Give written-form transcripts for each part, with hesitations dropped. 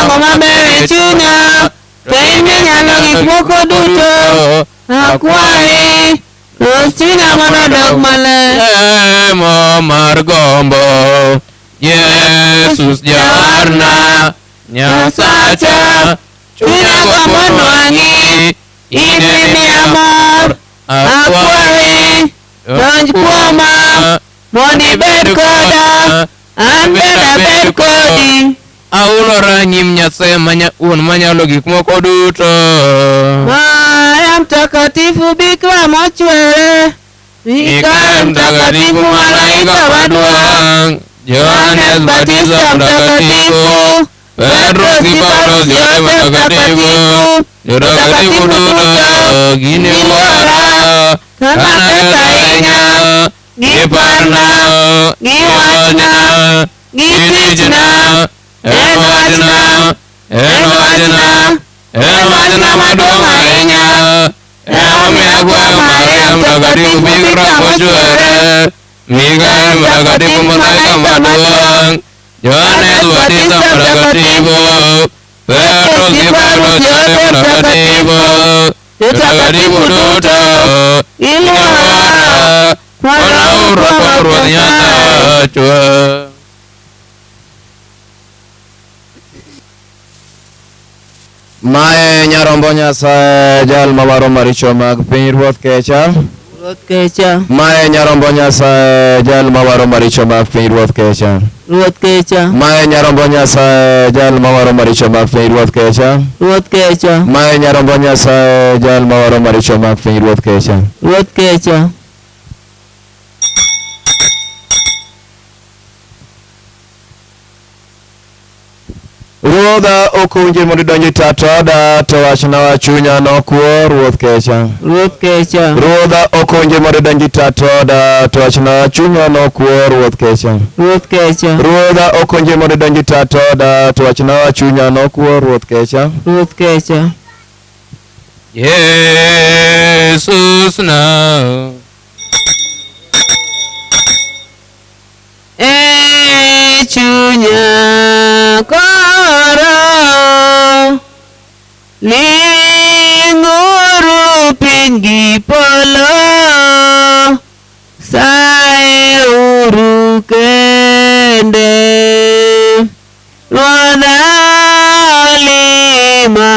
Dongo maber chunya Kende nyalo gik moko duto Akwayi Los chunya mondo dog maler Lemo mar gombo Jesus jawarna Nyasacha chunya gombo nwangi Ine miya mor Akwayi Donj kuoma Mondi bed koda An beda bed kodi Aulora nyim Nyasaye manyalo gik moko duto Maria mtakatifu bikira mochwere Mikael mtakatifu malaika maduong Yohanes Batista mtakatifu Petro Paulo yote mtakatifu Mtakatifu duto Gini wara Kana ketainya Giparna Giwajna Gitichna Enwajna maduong ahinya Emomiyo akwayo Maria mtakatifu bikira mochwere Mikael mtakatifu malaika maduong Yohanes Batista mtakatifu Petro Paulo yote mtakatifu Mtakatifu duto Gini wara Kana urwa Nyasaye Mae nyarombo Nyasaye jal mawaro maricho mag pinyruoth kecha Ruoth kecha Mae nyarombo Nyasaye jal mawaro maricho mag pinyruoth kecha Ruoth kecha Mae nyarombo Nyasaye jal mawaro maricho mag pinyruoth kecha Ruoth kecha Mae nyarombo Nyasaye jal mawaro maricho mag pinyruoth kecha Ruoth kecha Ruodha okunje mondo donji tatoda to wachna wa chunya nokuo Ruoth kecha Ruoth kecha Ruodha okunje mondo donji tatoda to wachna wa chunya nokuo Ruoth kecha Ruoth kecha Ruodha okunje mondo donji tatoda to wachna wa chunya nokuo Ruoth kecha Ruoth kecha Jesus now Chunya koro Linguru pinggi polo Sae uru kende Ruodha lima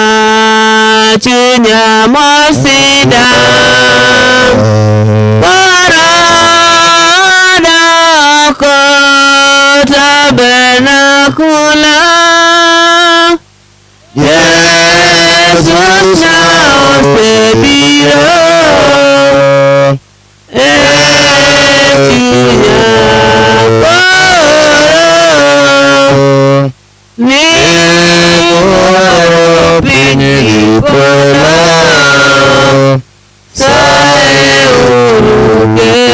Chunya mosida Tabernacula Jesus now Sebiro Echunya Koro Nero Pingi Pola Sae Uruketu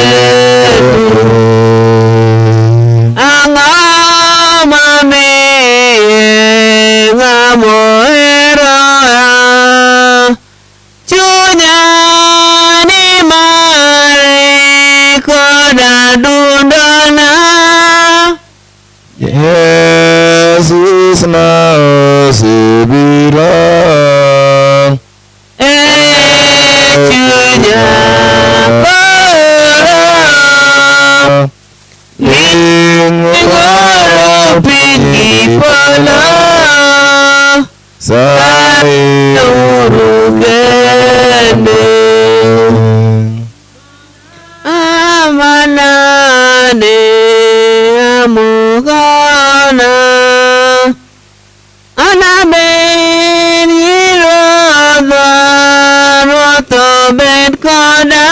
Jesus now Sebira Chunya Koro Lingoro Pingi Polo Sae Urugende Amanane Amugana Anaben Yirodhan Watobed Koda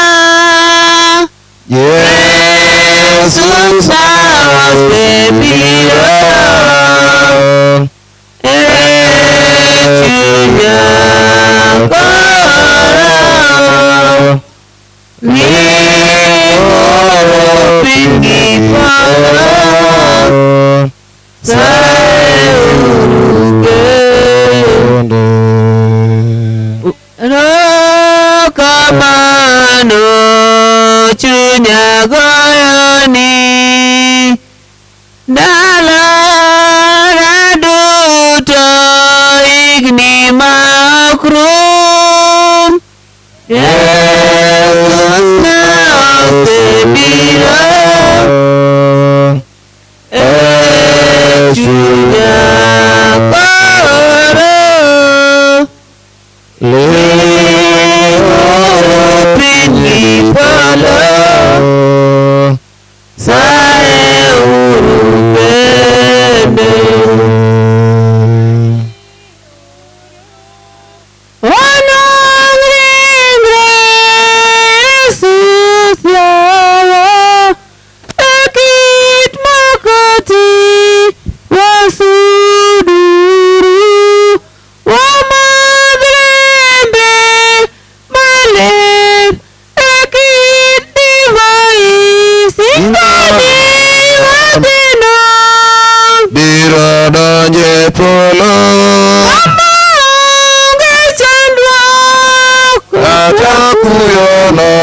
Jesus Sebiro Echunya Koro Ningoro Pingi Polo Sae Urugende Rokamano Chunya Goyoni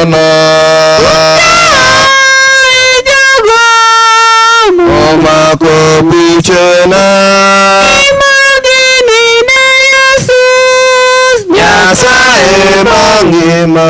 nono omako buchena Nyasaye mangima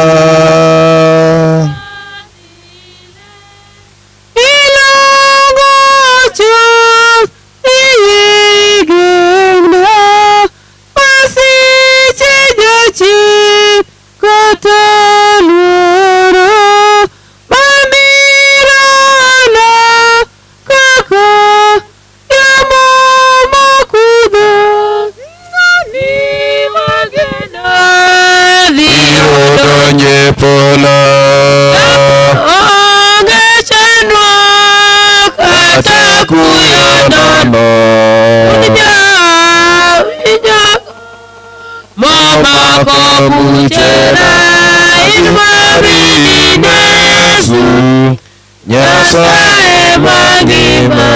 Nyasaye mangima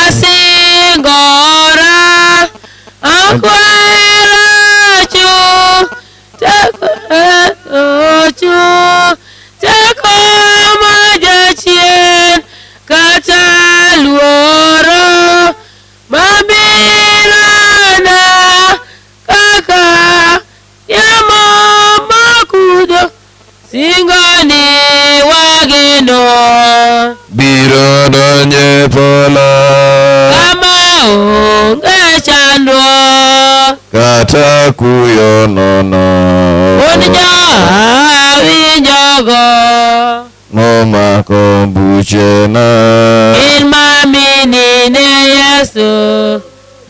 asingora akwera chu tako majachien kata luoro mabirana kaka yamo makudo singani wageno biro donje pola kama onge chandruok kata kuyo nono onja winjogo momako buchena in mamini ne Yesu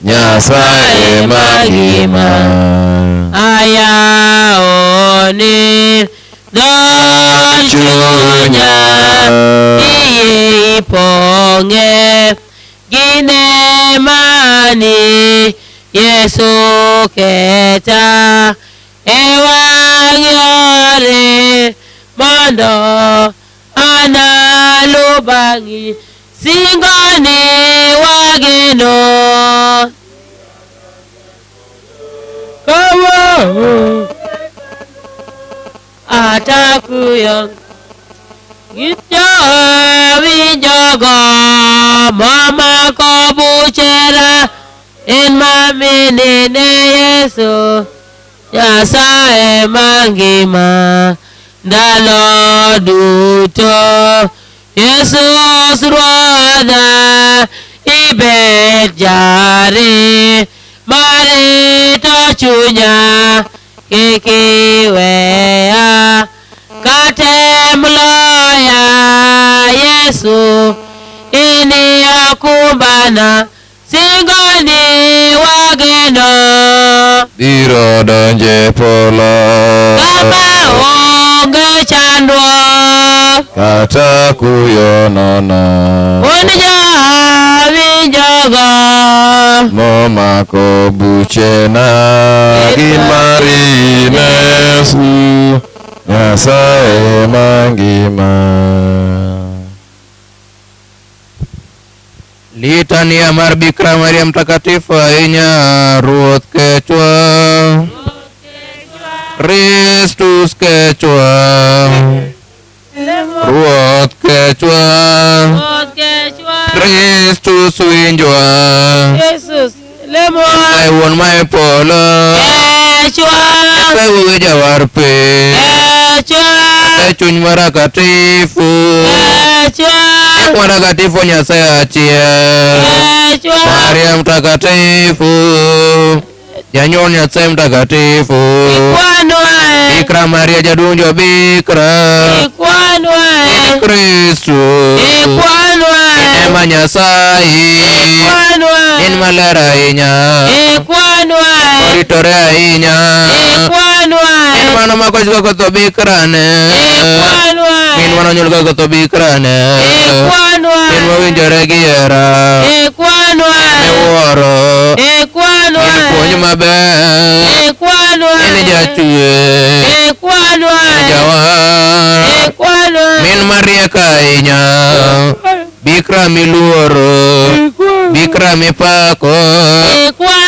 Nyasaye mangima aya oni don chunya iye iponge gine mani Yesu keta ewangore mondo analubangi singani wageno kawa atakuyo gityo winjogo mama kobuchera en maminine Yesu Nyasaye mangima ndalo duto Jesus ruodha ibet jare marito chunya kikiweya katem loya Yesu ini akumbana singoni wageno biro donje pola kama onge chandruok kata kuyo nono onja winjogo momako buchena gin mari Yesu Nyasaye mangima. Litania mar Bikira Maria mtakatifu ahinya Ruoth kechwa Kristus kechwa Ruoth kechwa Kristus winjwa Jesus lemo ai won mai polo kechwa pe wuge jawar pe kechwa chuny marakatifu mtakatifu Nyasaye achiel Maria mtakatifu janyuol Nyasaye mtakatifu Bikira Maria jadunjo Bikira Kristu Ema Nyasaye in maler ahinya oritore ahinya in mano makochgo kotho Bikirane in mano nyuolgo kotho Bikirane in mawinjore gi hera miwuoro in puonj maber in jachwe in jawar min mariek ahinya Bikira miluoro Bikira mipako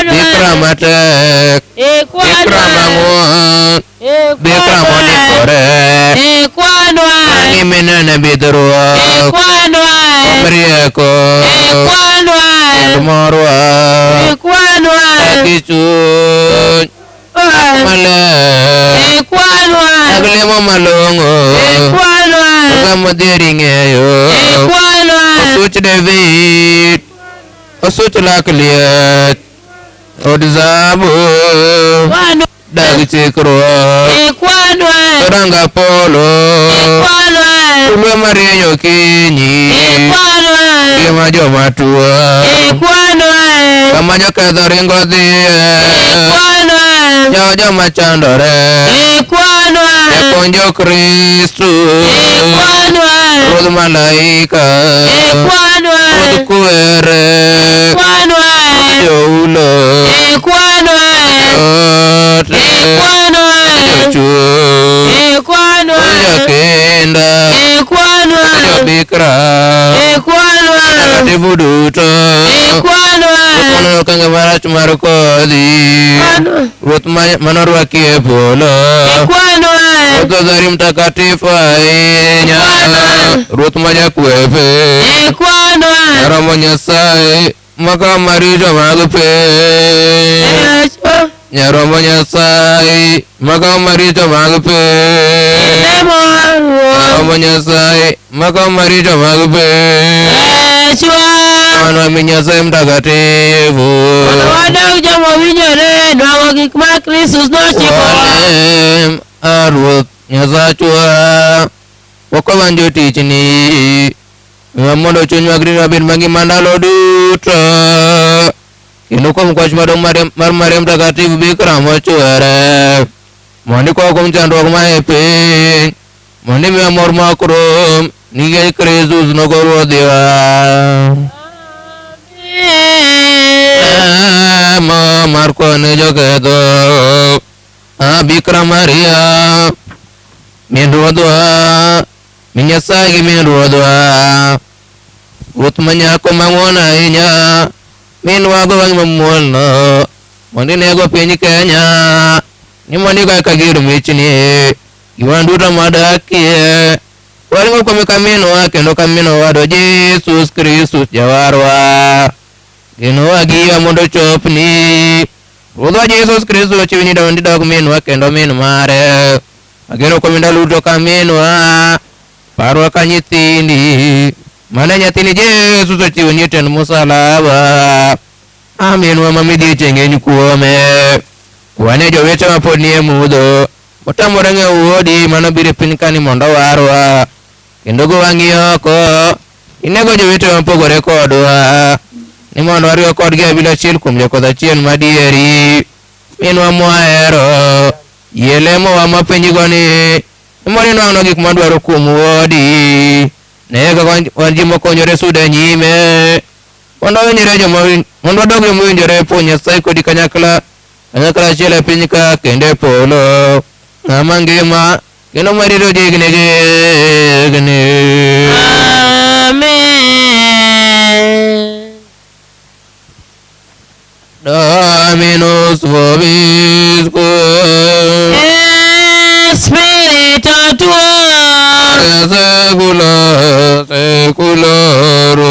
Bikira matek Bikira mang'won Bikira mondikore Mane bidruok kwanwa Rieko kwanwa Morwa kwanwa Kichuny Male kwanwa Aglemo malongo kwanwa Kamadiri ngeyo kwanwa Osuch David Osuch Lakliet Odzabu kwanwa Dagchikro kwanwa Ranga Polo kwanwa Ulwe Marienyo Kinyi kwanwa Kima joma tuwa kwanwa Kama joketho ringo dhie kwanwa Jao joma chandore kwanwa Japuonjo Kristu kwanwa Ruodh malaika kwanwa Ruodh kwere kwanwa Joulo kwanwa Ote kwanwa Jochuo kwanwa Jokenda kwanwa Jobikra kwanwa Katibu duto kwanwa Kono kange marach mar kodhi Ruoth manorwaki e polo kwanwa Ruoth dhari mtakatifu ahinya Ruoth majakwepe kwanwa Nyarombo Nyasaye maka maricho mag piny Nyarombo Nyasaye maka maricho mag piny Nyarombo Nyasaye maka maricho mag piny Mano mi Nyasaye mtakatifu wadau jomo winjore nwang'o gik ma Kristus nochikowa Walem Ruoth Nyasachwa wakowanjo tichni mondo chunywa grino abed mangima ndalo duto kendo kuom kwach maduong' mar Maria Mtakatifu Bikira mochwere mondo ikowa kuom chandruok ma e piny mondo imiwa mor ma ok rom nikech Kristus nogo Ruodhwa Mo mar kone joketho Bikira Maria min Ruodhwa min Nyasaye gi min Ruodhwa Ruoth manyako mang'won ahinya minwago wang'i mamuolno mondo inego piny Kenya ni mondo igoye ka gir michni giwan duto madakie waring'o kuome ka minwa kendo ka min owadwa Jesus Kristus Jawarwa geno wagia mondo ochopni Ruodhwa Jesus Kristus ochiwi ni dog minwa kendo min mare ageno kuome ndalo duto ka minwa parwa ka nyithindi mane nyathini Jesus ochiwo ni tend musalaba aminwa mamidhieche ng'eny kuome wane jowete ma pod ni e mudho motamore ng'eyo wuodi manobiro e piny kani mondo warwa kendo go wang'i oko inego jowete mopogore kodwa ni mondo wariwa kodgi abila achiel kuom jakoth achiel madieri minwa mwahero yie lemowa mapenjigo ni mondo inwang'no gik madwaro kuom wuodi ne kaka wan ji mokonyore suda nyime mondo wadog joma owinjore po Nyasaye kodi kanyakla achiel e piny ka kendo e polo ng'ama ngima kendo marito ji higni gi higni. Amen. Dominus vobiscum Spiritu tuo secula seculorum.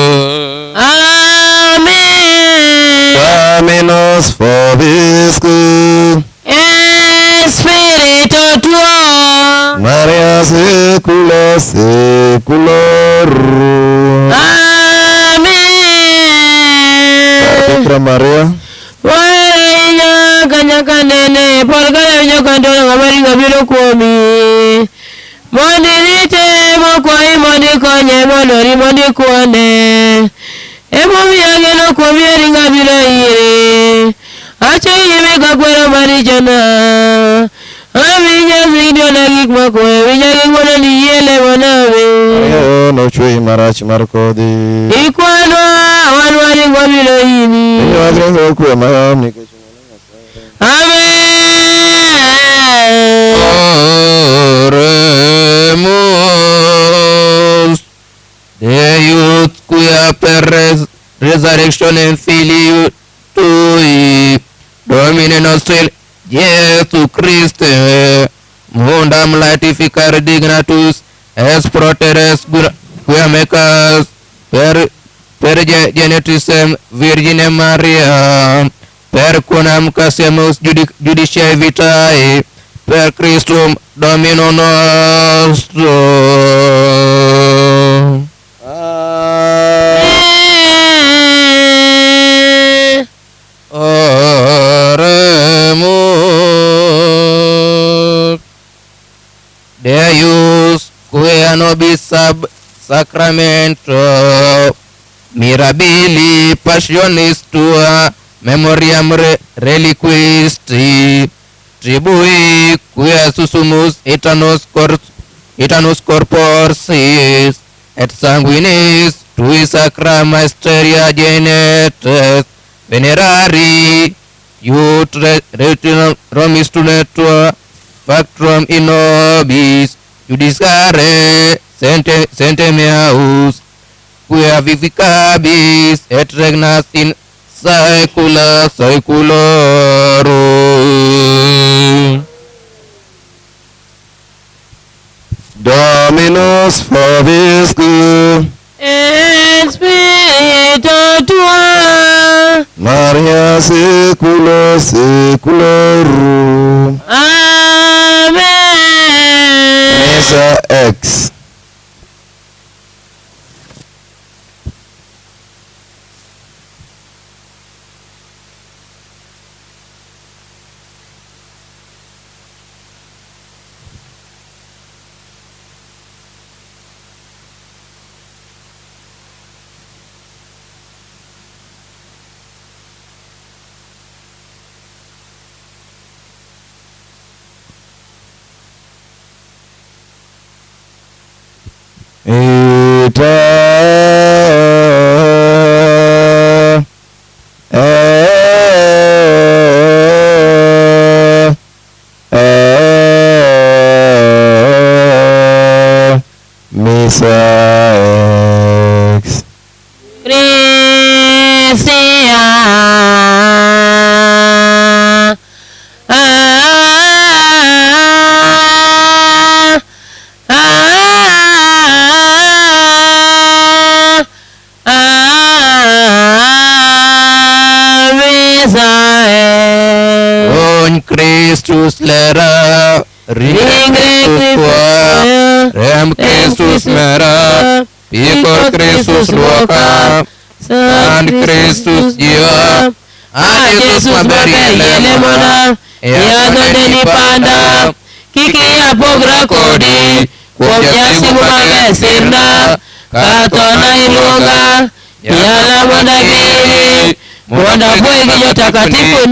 Amen. Dominus vobiscum Spiritu tuo Maria secula seculorum. Amen. Bikira Maria Wainya kanyaka nene polgara nyakandolo ngabari gabiro kuomi mondi rite mokwai mondi konye mondori mondi kuone emomi ageno kuomi eringa biro ire acho yime kakwero marichona avinya zidio na gik makwe vinya gikmono ni yele monawe no chui marach mar kodhi ikwanwa wanwani ngwabilo ini Nyagrengo kwe mayom nikech Amen. Oremus Deus quia per resurrectionem Filii Tui Domine nostri Iesu Christe mundam laetificar dignatus es proteres quia mecas per genetisem Virgine Maria, per quam casemus judiciae vitae, per Christum Domino nostro. Oremus. Deus quia nobis sacramento mirabili passionis tua memoriam reliquisti tribui quia susumus etanus corporsis et sanguinis tui sacra maesteria genetes venerari iut retinum tua factum in nobis judicare sente meaus quia vificabis et regnas in saecula saeculorum. Dominus vobiscum, et spiritu tuo, Maria saecula saeculorum. Amen. Missa ex. Missa ex. Christus lera, Christus tua, Rem Christus mera, Picor Christus loca, San Christus jiwa, a Jesus maberi lemona, Iado deni panda, Kiki apogra kodi, Kopya simumage sirna, Katona ilunga, Yala mondagiri, Mwanda bwegi jotakatifu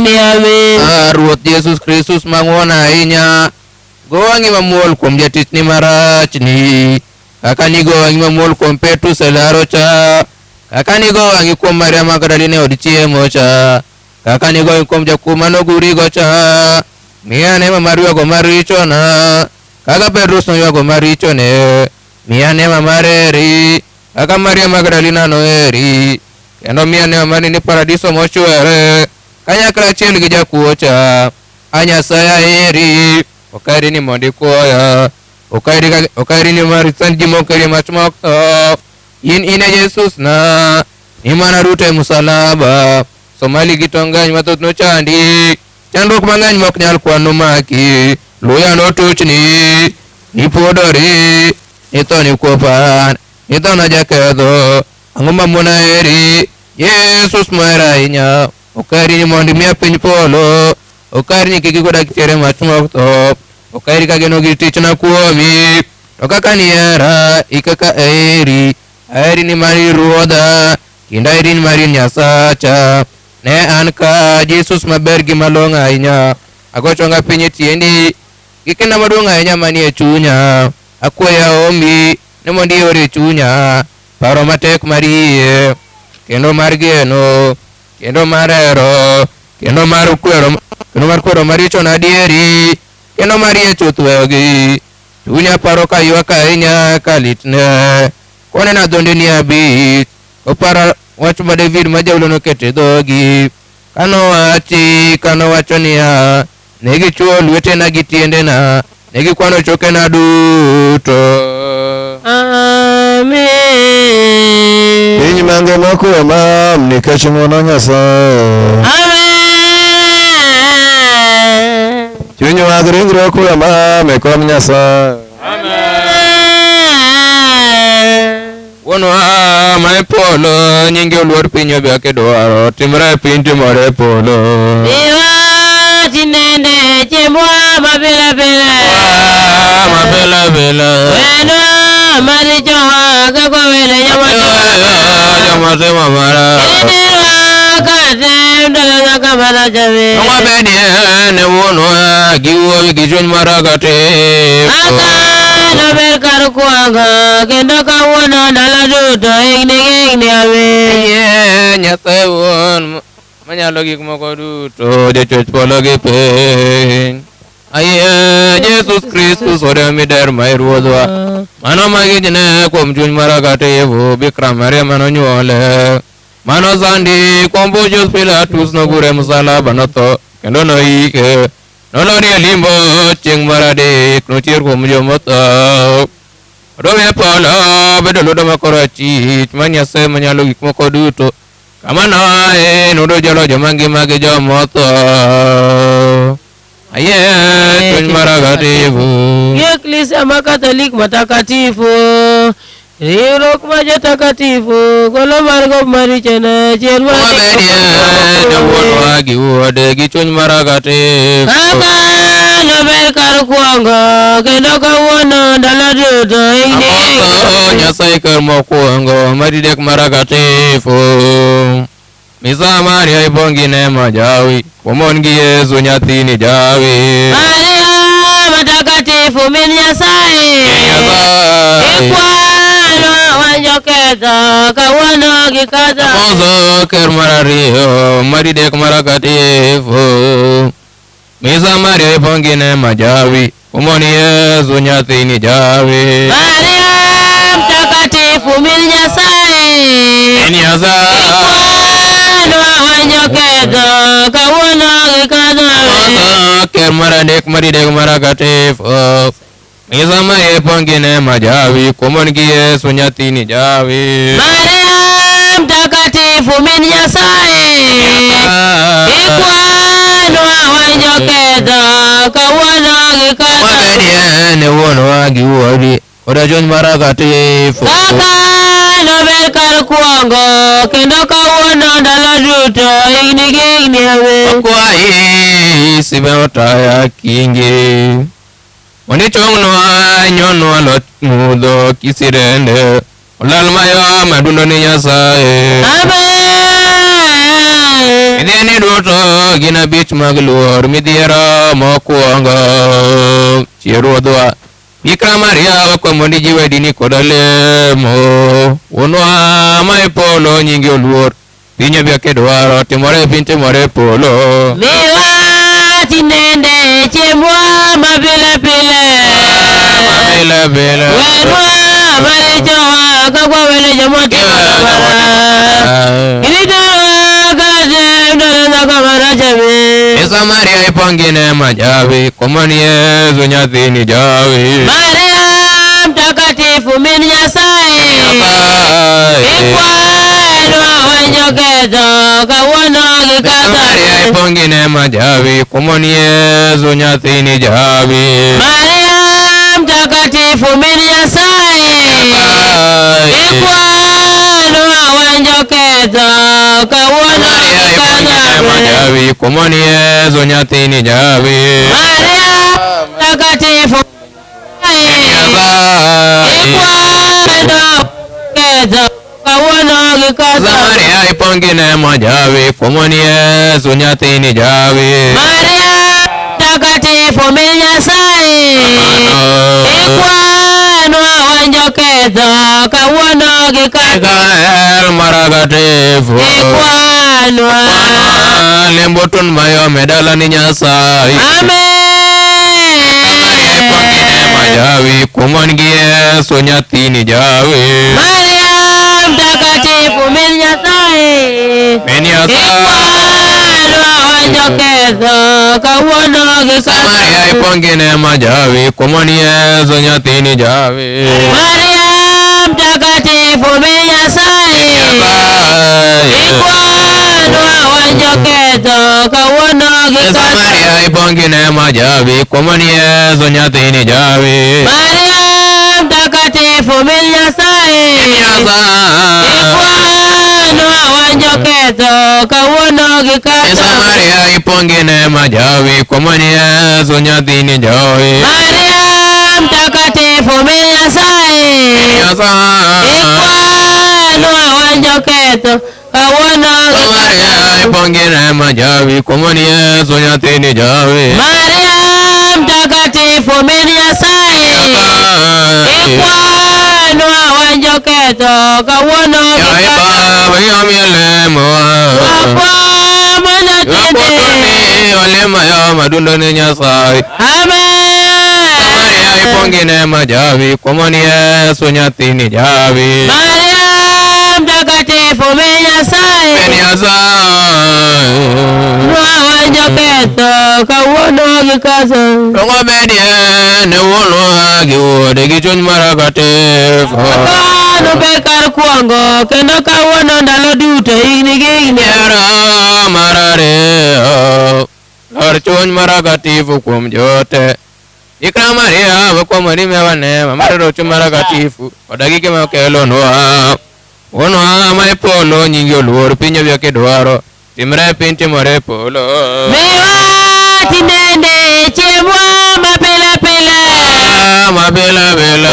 ni amen. Ruoth Jesus Christus mang'wona ahinya, gowangi mamuol kuom jatichni marachni, kaka nigowangi mamuol kuom Petrus e laro cha, kaka nigowangi kuom Maria Magdalene od chiemo cha, kaka nigowangi kuom jakuo manogurigo cha, miya nema mar ywago maricho na, kaka Petrus noywago marichone, miya nema mar heri, kaka Maria Magdalena noheri, kendo miya nema mar ni paradiso mochwere, kanyakla achiel gi jakuo cha, a Nyasaye aheri, okairi ni mondi kuoya, okairi ni mar sand ji mokeri mach mok tho, in e Jesus na, ni mana ruto e musalaba, somali gi tongany mathoth nochandi, chandruok mang'eny mok nyal kwan nomaki, luya notuchni, nipodori, nitho nikuopan, nitho na jaketho, ang'o mamona heri, Jesus mohera ahinya, okairi ni mondi miya piny polo, okairi ni kik igoda kitere mach mok tho, okairi kageno gi tichna kuomi, to kaka nihera ikaka aheri, aheri ni mari ruodha, kendo aheri ni mari Nyasacha, ne an ka Jesus maber gi malong'o ahinya, agochonga piny e tiendi, gi kinda maduong' ahinya manie chunya, akwaya omi, ni mondi iore chunya, paro matek mar yie, kendo mar geno, kendo mar hero, kendo mar kwero maricho na adieri, kendo mar yie chuth weyogi, chunya paro ka ywak ahinya kalitne, konena adhondeni abich, opara wach ma David ma Jawlo nokete dhogi, kanowacho niya, negichwo lwetena gi tiendena, negikwano chokena duto. Amen. Piny mangima kwe mam nikech ng'wono Nyasaye. Amen. Chuny mag ringruok kwe mam e kom Nyasaye. Wuonwa ma e polo, nyingi oluor piny obiake dwaro, timre e piny timore e polo. Miwa tinende chiembwa mapile pile. Mapile pile. Wendo marichowa kako wele Jamatimo mara. Idirwa kate mdala nyaka mara jabe. Nongwa bedie ne wuonwa gi wuowi gi chuny maragate. Aka nober kar kuanga kendo kawuono ndalo duto igni awe. Nyasaye wuon manyalo gik moko duto, jachoch polo gi piny. Jesus Kristus oremi der ma Ruodhwa, mano magichne kuom chuny maragativu Bikira Maria manonyuole, mano sandi kuom Pontius Pilatus nogure msalaba notho kendo noike, nolori e limbo chieng' mar adek nochier kuom jomotho. Odomi e polo bedo lwedo ma korachwich mar Nyasaye manyalo gik moko duto, kama noae nodo jolo joma ngima gi jomotho. Chuny maragativu. Eklesia makatholik matakatifu, riwruok ma jotakatifu, golo mar gop maricho na chiel mar wuonwa gi wuode gi chuny maragatifu. Kaka nober kar kuongo kendo kawuono ndalo duto igni Nyasaye ker mokwongo maridek maragatifu. Misa Maria ibongi nema jawi, kuomon gi Yesu nyathini jawi. Maria matakatifu min Nyasaye, ikwano wanjo ketho kawuono gi kadho. Mozo ker mar ariyo maridek maragatifu. Misa Maria ibongi nema jawi, kuomon Yesu nyathini jawi. Maria matakatifu min Nyasaye, Nyokedo kawuono gi kadho. Ker mar adek maridek maragatifu. Misa Maria ibongi nema jawi, kuomon gi Yesu nyathini jawi. Maria mtakatifu min Nyasaye, ikwano wanjokedo kawuono gi kadho. Mabedie ne wuonwa gi wuodi koda chuny maragatifu. Kaka nober kar kuongo kendo kawuono ndalo duto igni awe. Akwayi sibe otaya kingi, mondo ichung'nwa nyonwa lot mudho kisirende, olal mayom adundo ni Nyasaye. Amen. Midhieni duto gin abich mag luor, midhiero mokwongo chi Ruodhwa Bikira Maria wakwa mondo ijiwe dini kod olemo. Wuonwa ma e polo nyingi oluor, piny obiake dwaro, timore e piny timore e polo. Miwa tinende chiembwa mapile pile. Mapile pile. Wenwa marichowa kakwa wele jomotimo mara. Iridwa kate mdala nyaka mara jabe. Misa Maria ibongi nema jawi, kuomon Yesu nyathini jawi. Maria mtakatifu min Nyasaye, ikwano wanjokedo kawuono gi kadho. Maria ibongi nema jawi, kuomon Yesu nyathini jawi. Maria mtakatifu min Nyasaye, ikwano wanjokedo kawuono gi kadho. Jawi, kuomon Yesu nyathini jawi. Maria mtakatifu Maria ibongi nema jawi, kuomon Yesu nyathini jawi. Maria mtakatifu min Nyasaye, ikwano wanjokedo kawuono gi kadho. Ker maragatifu. Ikwano lembo tun mayom e dalani Nyasaye. Amen. Maria ibongi nema jawi, kuomon gi Yesu nyathini jawi. Maria mtakatifu min Nyasaye, Min Nyasaye. ikwano wanjokedo kawuono gi kata. Samaria ipongi neema jawi kumoni Yesu nyathini jawi. Maria mtakatifu mi Nyasaye ikwanwa wanjoketho kawuono gi kata. Samaria ipongi neema jawi kumoni Yesu nyathini jawi. Maria mtakatifu mi Nyasaye ikwanwa wanjoketho kawuono gi kata. Samaria ipongi neema jawi kumoni Yesu nyathini jawi. Maria mtakatifu mi Nyasaye ikwanwa wanjoketho kawuono gi kata. Samaria ipongi neema jawi kumoni Yesu nyathini jawi. Maria mtakatifu mi Nyasaye ikwanwa wanjoketho kawuono gi kata. Olema ya madundo ni Nyasaye. Amen. Samaria ipongi neema jawi kumoni Yesu nyathini jawi. Maria mtakatifu mi Nyasaye wanjoketho kawuono gi kata. Rongo bedie ne wuonwa gi wuode gi chuny marakatifu. Kano be kar kuongo kendo kawuono ndalo duto higni gi higni. Hera mar ariyo lor chuny marakatifu kuom jote. Bikira Maria wakuomori miyawa neema mar rocho marakatifu koda gige ma okelonwa. Wuonwa ma e polo nyingi oluor piny obiro kidwaro timre piny timore e polo. Miwa tinende chiembwa mapile pile. Mapile pile.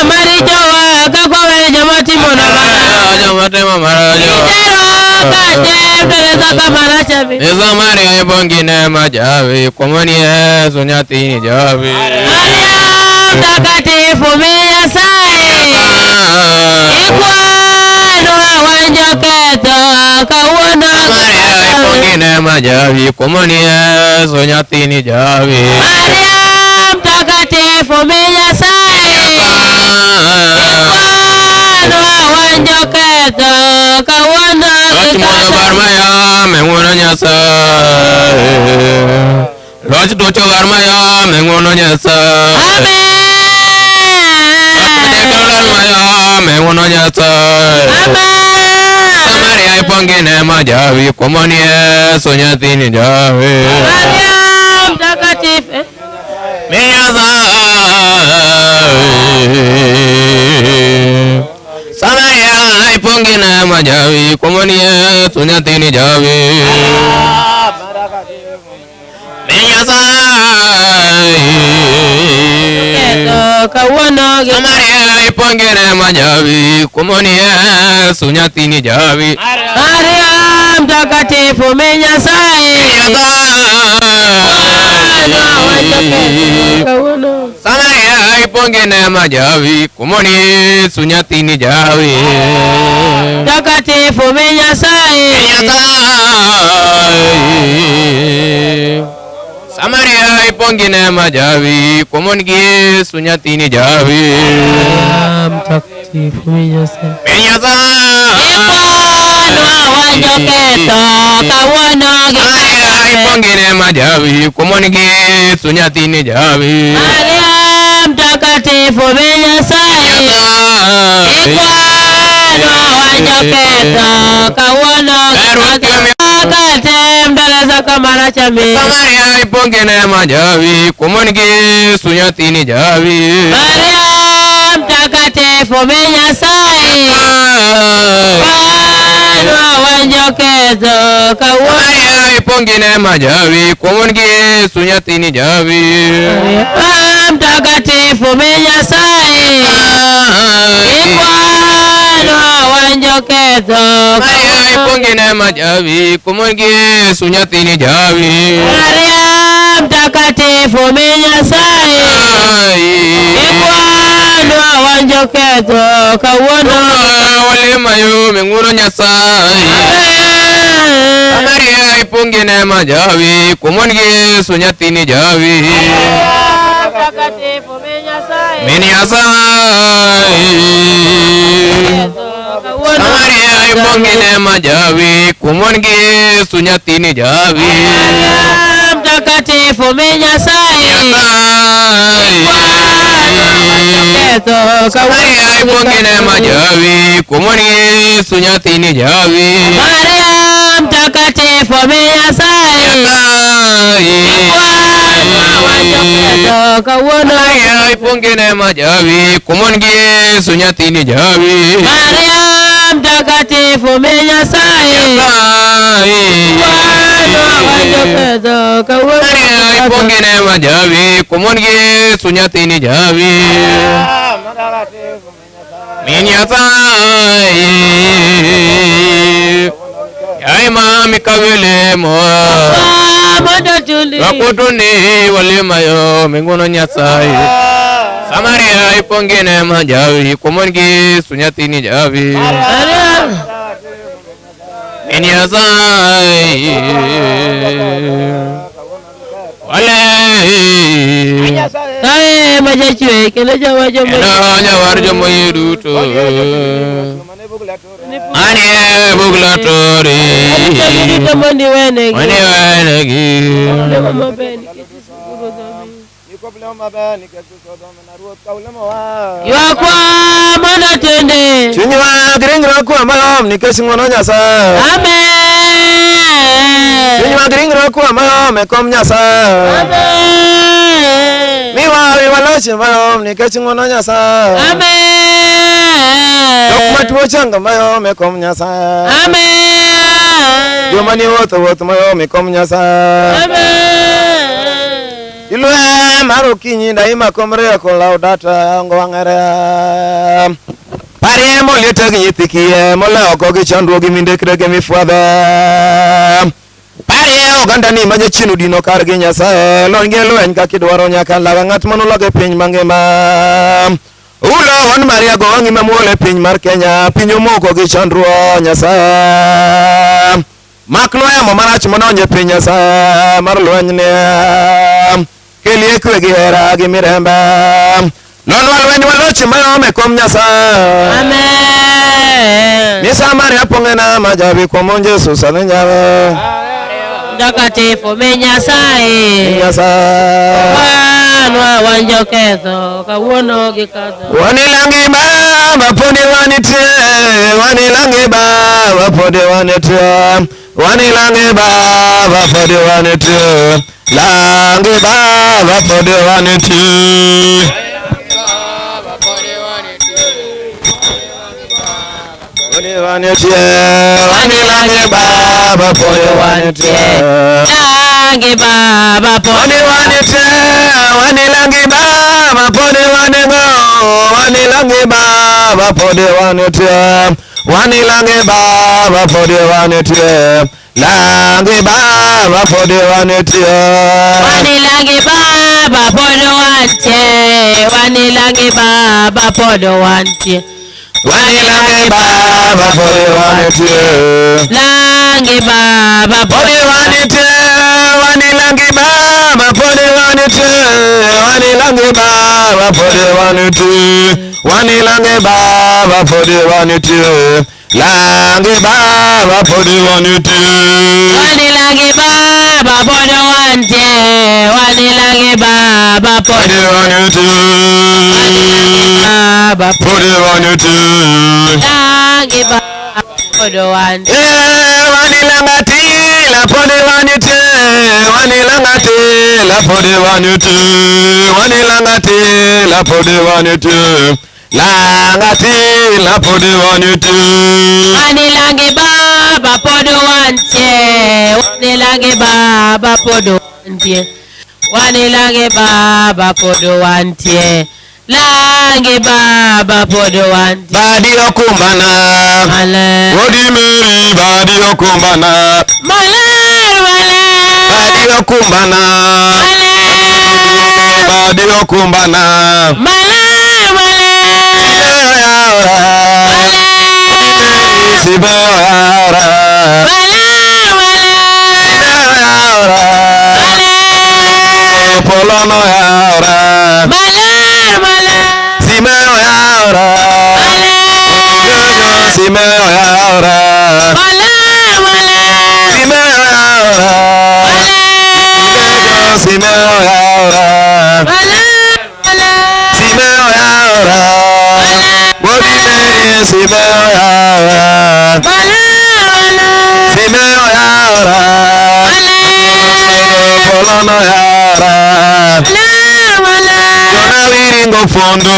Marichowa kakwawe joma timona mara. Joma timo marajo. Samaria ipongi neema jawi kumoni Yesu nyathini jawi. Maria mtakatifu mi Nyasaye ikwanwa wanjoketho kawuono gi kata. Samaria ipongi neema jawi kumoni Yesu nyathini jawi. Maria mtakatifu mi Nyasaye ikwanwa wanjoketho kawuono gi Loch kata. barmaya menguono Nyasaye. Loch ducho barmaya menguono Nyasaye. Amen. Barmaya menguono Nyasaye. Amen. Samaria ipongi neema jawi kumoni Yesu nyathini jawi. Maria mtakatifu mi Nyasaye. Samaria ipongi neema jawi kumoni Yesu nyathini jawi. Mi Nyasaye. kawuono gi kata. Samaria ipongi neema jawi kumoni Yesu nyathini jawi. Maria mtakatifu mi Nyasaye kawuono. Samaria ipongi neema jawi kumoni Yesu nyathini jawi. Mtakatifu mi Nyasaye Samaria ipongi neema jawi kumoni Yesu nyathini jawi. mtakatifu mi Nyasaye Mi Nyasaye ikwanwa wanjoketho kawuono gi Samaria kata. ipongi neema jawi kumoni Yesu nyathini jawi. Maria mtakatifu mi Nyasaye ikwanwa wanjoketho kawuono gi kata. Kate mdala zaka mara chame. Samaria ipongi neema jawi kumoni Yesu nyathini jawi. Maria mtakatifu mi Nyasaye ikwanwa wanjoketho kawuono. Samaria ipongi neema jawi kumoni Yesu nyathini jawi. Maria mtakatifu mi Nyasaye ikwanwa wanjoketho Samaria ipongi neema jawi kumoni Yesu nyathini jawi. Maria mtakatifu mi Nyasaye ikwanwa wanjoketho kawuono. Olema yo menguono Nyasaye. Samaria ipongi neema jawi kumoni Yesu nyathini jawi. Mtakatifu mi Nyasaye Mi Nyasaye. Samaria ipongi neema jawi kumoni Yesu nyathini jawi. mtakatifu Nyasaye Maria ipongene majavi kumoni Yesu nyathini javi Maria mtakatifu Nyasaye Maria ipongene majavi kumoni Yesu nyathini javi Maria mtakatifu Nyasaye Maria ipongene majavi kumoni Yesu nyathini javi Nyasaye Yai mami kawele mo Wakutuni wale mayo mengono Nyasaye Samaria ipongene majavi kumoni Yesu nyathini javi Nyasaye Tae majachwe kele jawa jomo Nyawar jomo yeduto Ane buglatori Mani wenegi Mani wenegi Lema beni Yuakwa mana tende Chinywa giringira kwa malom nikesi ngono Nyasaye Amen Chinywa giringira kwa malom ekom Nyasaye Amen Miwa waloche malom nikesi ngono Nyasaye Amen Dokma tuo changa malom ekom Nyasaye Amen Yomani woto malom ekom Nyasaye Amen Ilwe maro kinyi daima komre ko laudata ngo wangere Pare mo leta gi yitikie mo la ko gi chandro gi minde krege mi fuadhe Pare oganda ni maje chinu dino kar gi Nyasaye lo ngelo en ka kidwaro nyaka la ngat mono loge piny mangima Ulo won Maria go ngi mamuole piny mar Kenya pinyo moko gi chandro Nyasaye Maklo emo marach mononye piny Nyasaye mar lweny ne Kelie kwe gi hera gi mirembe Lolwa lweny walochi mayome kom Nyasaye Amen Misa Maria pongena majabi kwa Yesu sane nyawe Mtakatifu Nyasaye Nyasaye Wanwa wanjoketho kawuono gi kadho Wanilangi baba podi wanite Wanilangi baba podi wanite Wanilangi baba podi wanite Langi baba podi wanite Wanilangi baba podi wanite Langi baba podi wanite Wanilangi baba podi wanego Wanilangi baba podi wanite Wanilangi baba podi wanite Langi baba podi wanite Wanilangi baba podi wanite Wanilangi baba podi wanite Wanilangi baba podi wanite Langi baba podi wanite Wanilangi baba podi wanite Wanilangi baba podi wanite Wanilangi baba podi wanite Langi baba podi wanite Wanilangi baba podi wanite Wanilangi baba podi wanite baba podi wanite Langi baba podi wanite Wanilangati la podi wanite Wanilangati la podi wanite Wanilangati la podi wanite Langati la podi wanite Wanilangi baba podi wanite Wanilangi baba podi wanite Wanilangi baba podi wanite Langi baba podi wanite Badi okumbana Male Wodi Mary badi okumbana Male Badi okumbana Badi okumbana Male Sibeara Polono yaura Simeo yaura Simeo yaura Simeo yaura Simeo yaora Simeo yaora Wodi Mary Simeo yaora Simeo yaora Polono yaora Jona wiringo fondo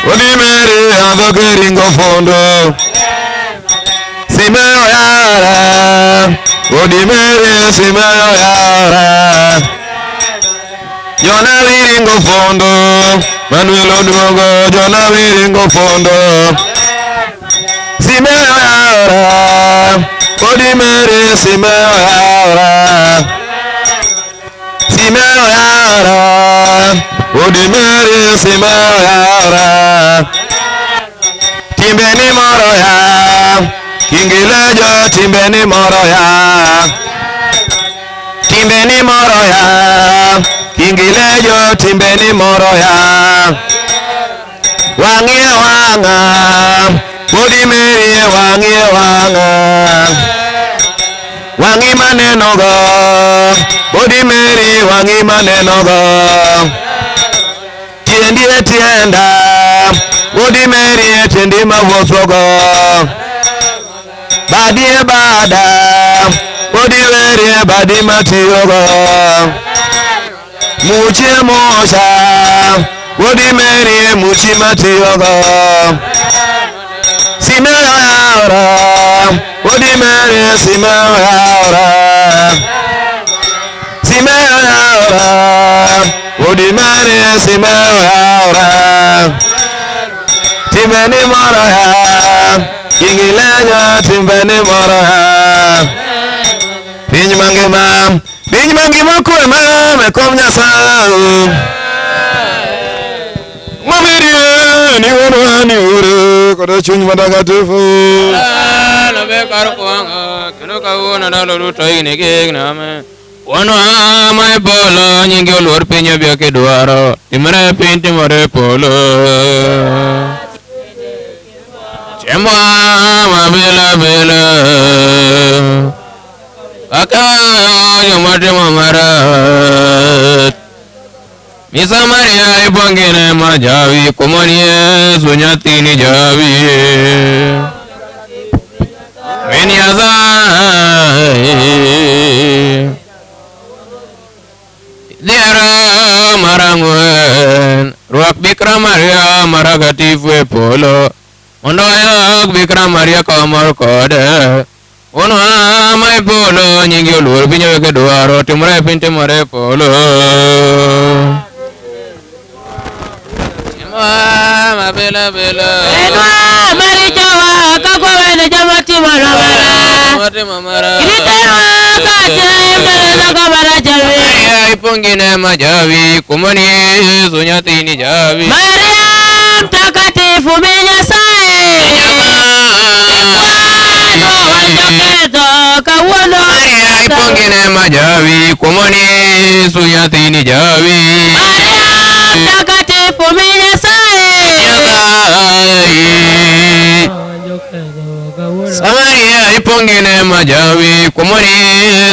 Wodi Mary adoke ringo fondo Simeo yaora Wodi Mary Simeo yaora Jona wiringo fondo Manuel Oduogo Jona wiringo fondo Simeo yaora Wodi Mary Simeo yaora Simeo yaora Wodi Mary Simeo yaora Timbeni moro ya Kingilejo timbeni moro ya Timbeni moro ya Kingilejo timbeni moro ya Wangie wanga Wodi Mary wangie wanga Wangi maneno go Wodi Mary wangi maneno go Tiendi etienda Wodi Mary etiendi mavoso go Badi bada Wodi Mary badi matiyogo Muchi mosha Wodi Mary muchi matiyogo Simeo yaora Wodi Mary Simeo yaora Simeo yaora Wodi Mary Simeo yaora Timbeni moro ya Kingilejo timbeni moro ya Piny mangima kwe mekom Nyasaye Mabirie ni wano ni ure Koda chuny matakatifu Labe karkwanga Kino kawuna nalo ruto igni kigname Wano ama polo Nyingi uluor pinyo bia kidwaro Timre pin timore polo Chemwa mabila bila Kaka yomate mamarat Misa Maria ibongine majavi Kumonie sunyatini javi Meniazai Diara marangwen Ruak Bikra Maria maragatifwe polo Ondoyak Bikra Maria kamar kode Ono amai polo nyingi ulur pinyo kedua timure pin timure polo Mabela bela Enwa marijawa kako wene jamati mamara Kiliterwa kache mbele kabara javi Maria ipongine majavi kumani sunyatini javi Maria mtakatifu Menyasaye Maria ipongine majavi kumani sunyatini javi Maria mtakatifu Menyasaye Maria ipongine majavi kumani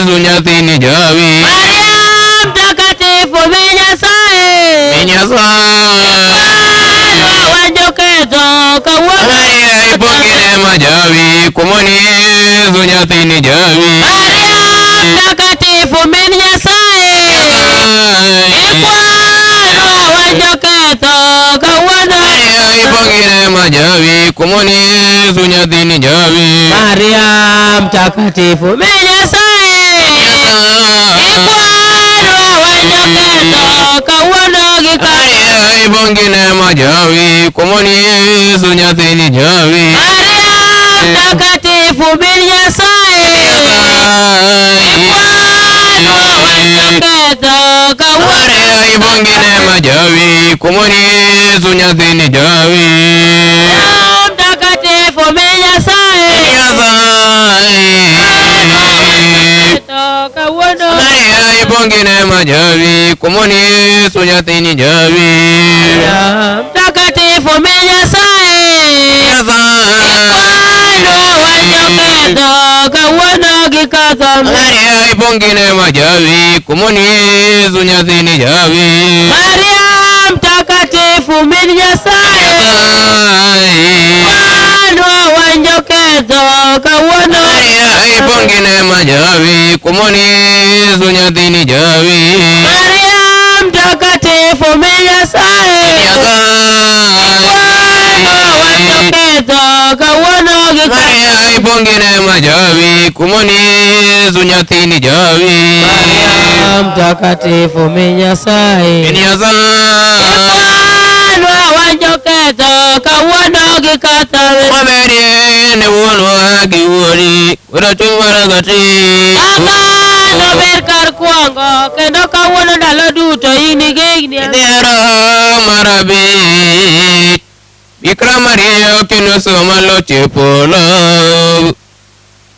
sunyatini javi Maria mtakatifu Menyasaye Maria ipongine majavi kumani sunyatini javi Maria mtakatifu Menyasaye Maria ipongine majavi kumani sunyatini javi Maria mtakatifu Menyasaye Maria ibongine majavi kumani sunyatini javi Maria mtakatifu Menyasaye Maria ibongine majavi kumani sunyatini javi mtakatifu Menyasaye Maria ibongine majavi kumani sunyatini javi mtakatifu Menyasaye ketho kawuono gikatho. Maria ipongine majawi kumoni Yesu nyathini jawi. Maria mtakatifu min Nyasaye Mwana wanjo ketho kawuono. Maria ipongine majawi kumoni Yesu nyathini jawi. Maria mtakatifu min Nyasaye Mwana wanjo ketho kawuono gikatho. Maria ipongine majawi kumoni Yesu nyathini jawi. Maria mtakatifu min Nyasaye Mwana wanjo ketho kawuono gikatho. Maberie ne wuono giwuori kura chumara gati. Amano ber kar kuongo kendo kawuono ndalo duto igni gigni. Dero marabit Bikira Maria kendo soma loche polo.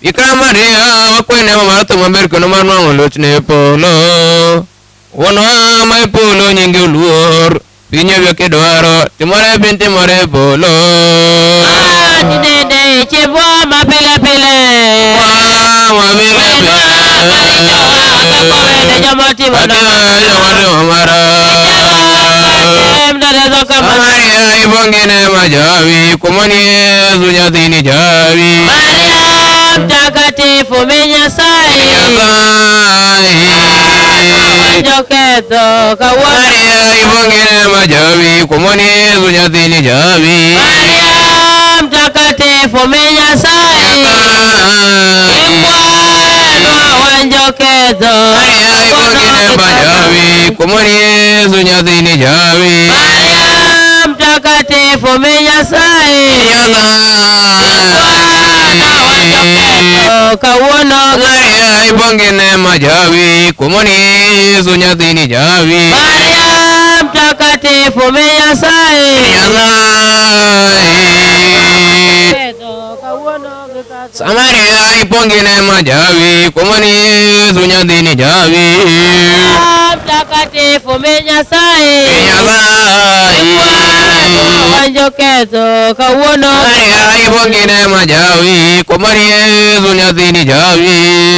Bikira Maria wakwene mamarto maber kendo marwango lochne polo. Wono mai polo nyingi uluor pinyo vyo kidwaro timore bin timore polo. Ninde chibwa mapile pile. Mapile pile. Kakowede jomoti wano. Jomoti wamara. Maria ipongine majawi kumoni Yesu nyathini jawi. Maria mtakatifu min Nyasaye wanjo ketho kawuono. Maria ipongine majawi kumoni Yesu nyathini jawi. Maria mtakatifu min Nyasaye Mwana wanjo ketho. Maria ipongine majawi kumoni Yesu nyathini jawi. Maria mtakatifu min Nyasaye Mwana wanjo ketho kawuono. Maria ipongine majawi kumoni Yesu nyathini jawi. Maria mtakatifu min Nyasaye ketho kawuono gikatho. Maria ipongine majawi kumoni Yesu nyathini jawi. Mtakatifu min Nyasaye Mwana wanjo ketho kawuono. Maria ipongine majawi kumoni Yesu nyathini jawi.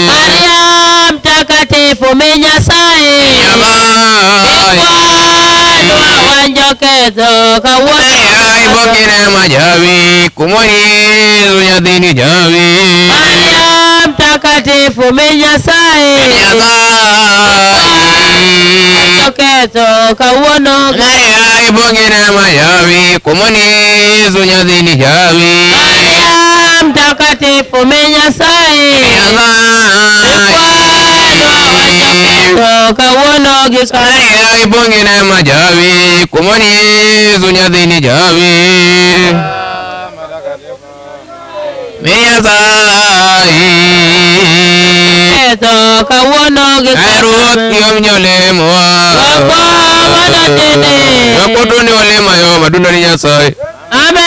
Maria mtakatifu min Nyasaye Mwana wanjo ketho kawuono. Maria ipongine majawi kumoni Yesu nyathini jawi. Maria mtakatifu min Nyasaye wanjo ketho kawuono. Maria ipongine majawi kumoni Yesu nyathini jawi. Maria mtakatifu min Nyasaye kawuono gikatho. Maria ipongine majawi kumoni Yesu nyathini jawi. Ketho kawuono Ruoth yom nyolemowa Wakotoni walemayo madundoni Nyasaye. Amen.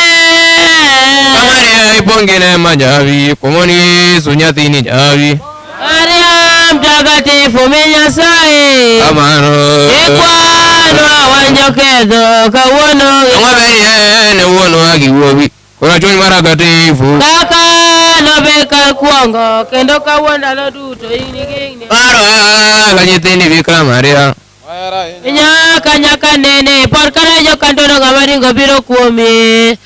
Maria ipongine majawi kumoni Yesu nyathini jawi. Maria mtakatifu min Nyasaye Amano wanjo ketho kawuono. Maberie ne wuono giwuowi kura chuny maragatifu. Kaka nober kar kuongo kendo kawuono ndalo duto igni gigni. Paro ka nyithindi Bikira Maria Nyaka nene pod kane jokantono ng'ama ringo biro kuomi.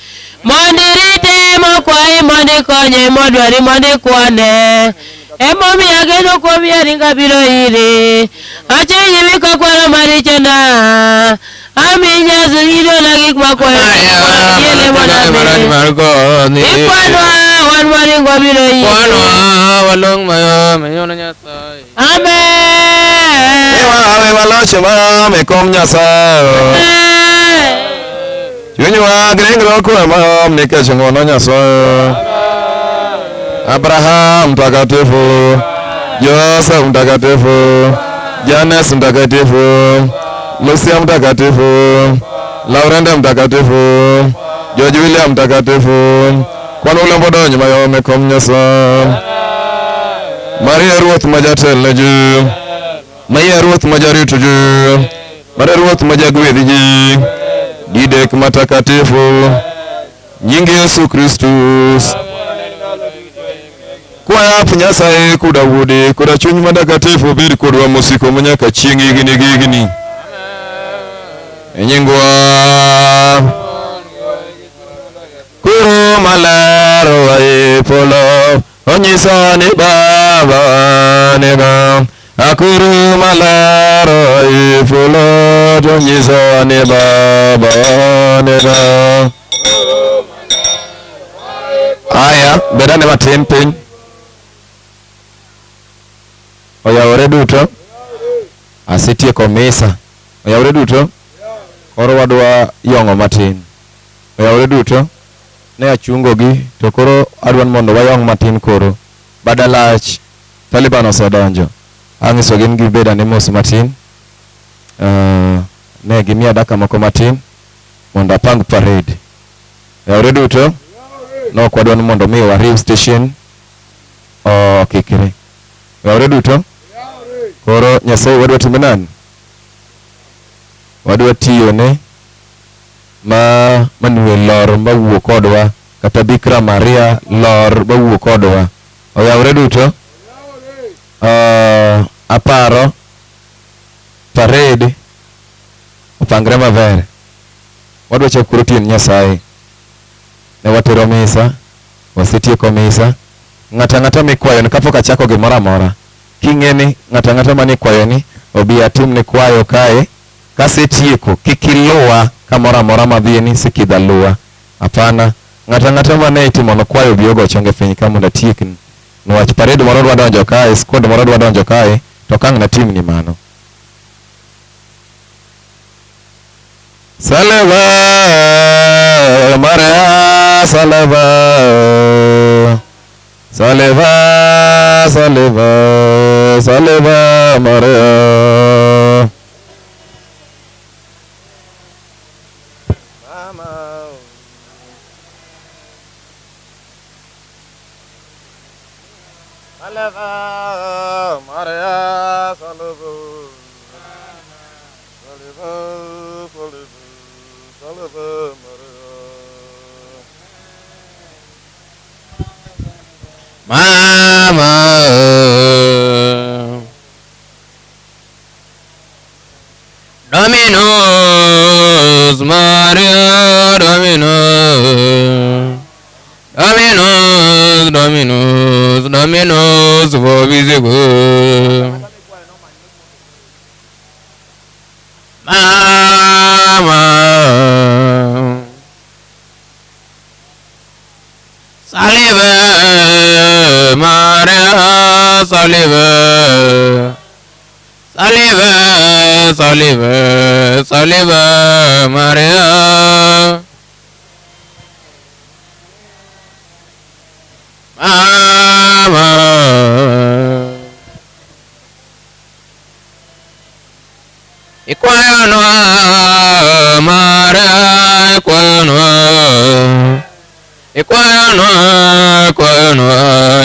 Mondo irite mokwayi mondo ikonye modwari mondo ikwane. Emomiyo ageno kuomi aringa biro iri. Achenyi wiko kwaro marichona. Aminya zingidona gik makwayo. Yele moname. Ikwanwa wan maringo biro iri. Kwanwa walong mayo menyono Nyasaye. Amen. Ewa waloche ma mekom Nyasaye. Chunywa gringro kuema nikech ng'wono Nyasaye. Abraham mtakatifu, Joseph mtakatifu, Janes mtakatifu, Lucia mtakatifu, Laurenda mtakatifu, George William mtakatifu, kwan ulembo donyo mayo mekom Nyasaye. Maria Ruoth majatelo ji, Maria Ruoth majarito ji, Maria Ruoth majagwedh ji, didek matakatifu, nying Yesu Kristus. Kwaya Nyasaye kuda wuode kuda chuny madakatifu bed kodwa mosiko manyaka chieng' higni. Nyingwa kuru malaro wae polo onyiso ni baba nega akuru malaro wae polo onyiso ni baba nega. Aya bedane matin piny oyawore duto asetieko misa oyawore duto koro wadwa yong'o matin oyawore duto ne achungogi to koro adwan mondo wayong' matin koro badalach Taliban osedonjo ang'iso gin gibeda ni mos matin ne gimiya daka moko matin mondo apang parade oyawore duto nok wadwan mondo mi wariw station kikre oyawore duto koro Nyasaye wadwa timo nani wadwa tiyone manuel lor mawuok kodwa kata Bikira Maria lor mawuok kodwa oyawore duto aparo parade opangre maber wadwa chako koro tien Nyasaye ne watero misa wasetieko misa ng'ata mikwayo ni kapok achako gimoro amora king'eni ng'ata mani kwayo ni obi atim ni kwayo kae kasetieko kikiluwa kamoro amora madhiye ni sikidha luwa hapana ng'ata mane itimo no kwayo bi ogo chonge piny ka mondo atiekni niwach parade moro dwa donjo kae squad moro dwa donjo kae to kang' na tim ni mano Salva Maria Salva Salva Salva Salva Maria Salva Maria Salva Salva Mama Dominus Maria Dominus Dominus Dominus Dominus Vobisible Mama Salve Maria Salve Salve Salve Salve Maria Mama Ikwayonwa Maria Ikwayonwa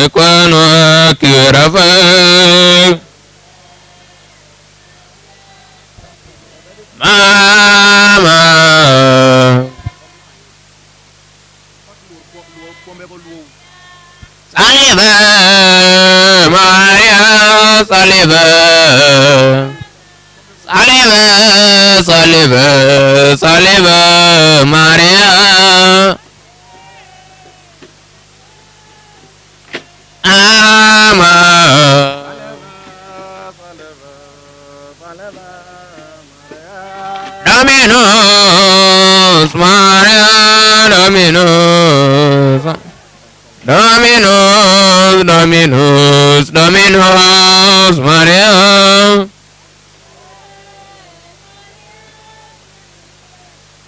Ikwayonwa Kirafa Mama Salve Maria Salve Salve Salve Salve Maria Ama Dominus Maria Dominus Dominus Dominus Dominus Maria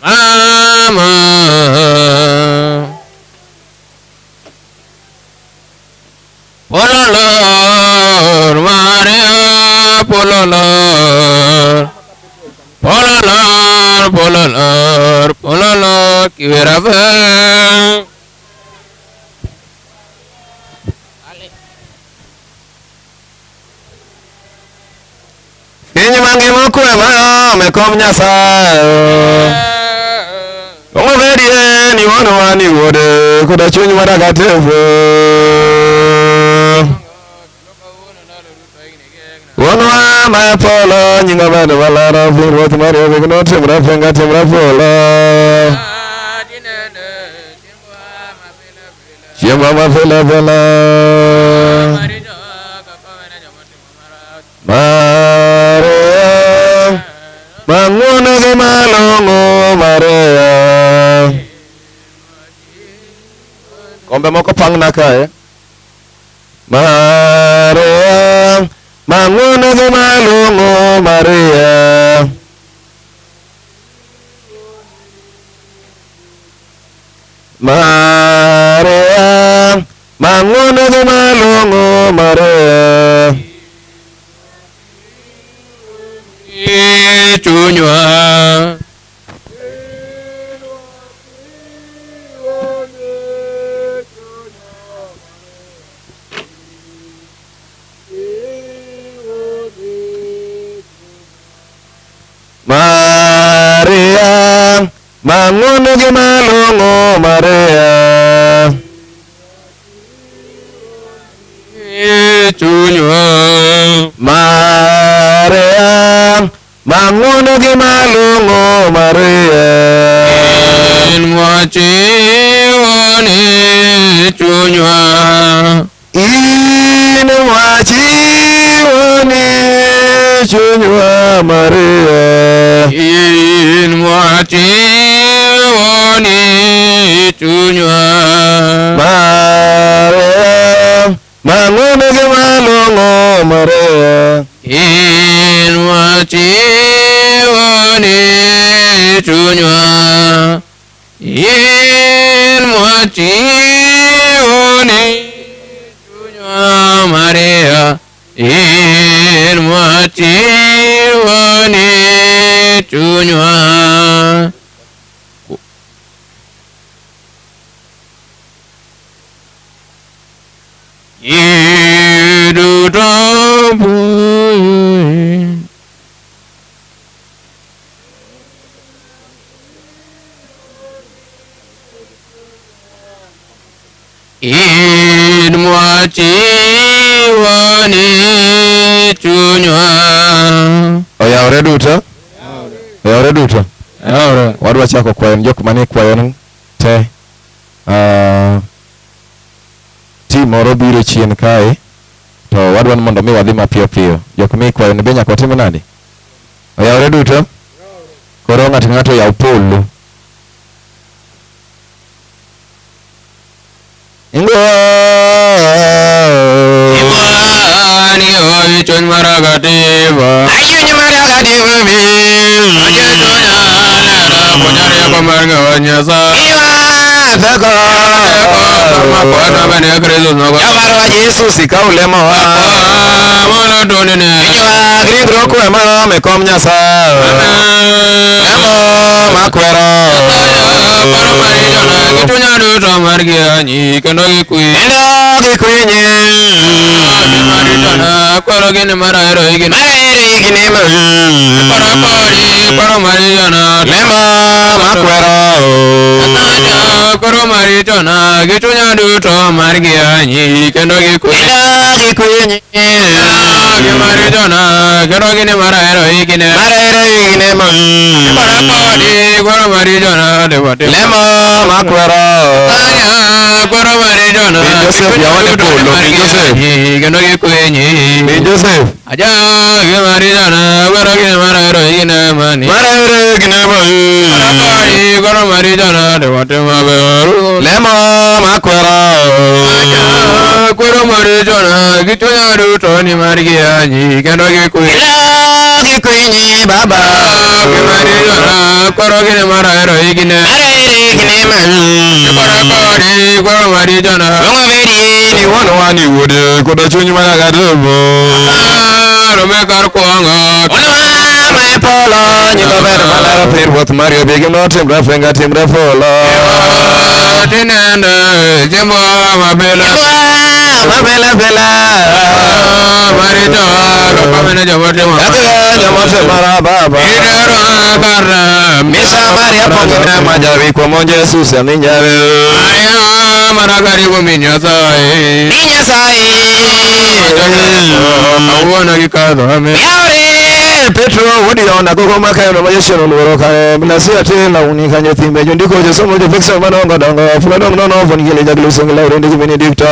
Mama Pololor Maria Pololor Pololor Pololor Pololor Kiwirafa Piny mangima kwe me kom Nyasaye Omedie ni wono wani wode kuda chuny madakatifu Wonwa ma polo nyinga bado balaro Ruoth Maria Bigno timra fenga timra polo Chiemba ma fela fela Maria Manguno ge malongo Maria Kombe moko pangna kae Maria Manguno ge malongo Maria Maria Manguno ge malongo Maria Chunywa Maria Manguno ge malongo Maria Chunywa Maria Manguno ge malongo Maria Mwachi wani chunywa Mwachi wani chunywa Maria Mwachi wani chunywa Maria Manguno ge malongo Maria Mwachi wani chunywa Mwachi wani chunywa Maria Mwachi wani chunywa Mwachi wani chunywa Oyawre duto? Oyawre duto? Oyawre. Wadwa chako kwayo jok manie kwayo te. Ti moro biro chien kae. To wadwa mondo mi wadhi mapiyo piyo. Jok mi kwayo ni be nyaka watimo nade? Oyawre duto? Koro ng'ato yaw polo. Imani oi chun maragativa ayunya maragativa mi ajetunya nera punyari pamarga wanyasa iwa thako mapona bene Kristo nogo yabarwa Jesus ikaulema wa mono donene iwa Kristo ko ema me kom nyasa emo makwero paro mari jona kitunya duto margi anyi kendo gikwi mari jona kwaro gine maraero igine paro mari jona lema makwero kwaro mari jona kitunya duto margi anyi kendo gikwi mari jona kendo gine maraero igine kwaro mari jona lema makwero kwaro mari jona Joseph yawane polo Joseph kendo gikwenyi Joseph aja mari jona kwaro gine maraero igine mani maraero igine mani kwaro mari jona lema makwero kwaro mari jona kitunya duto ni margi anyi kendo gikwenyi baba mari jona kwaro gine maraero igine kwaro mari jona ni wono wani wode koda chunyu maragadobo rome kar kwanga ma polo nyiko ber malaro pir Ruoth Maria Bigno timra fenga timra polo tinende jembo mabela marito pamene jabote ma jamote mara baba idero karra misa Maria pongena majawi kwa monje Jesus aminyawe maragaribu minyasai awona gikadhame Petro wodi ona gogo makayo no mayesho loro ka mnasia tena unika nyothimbe jondiko je somo je fixa manongo dongo fulano no vonigele jaglu songo laure ndi Benedicta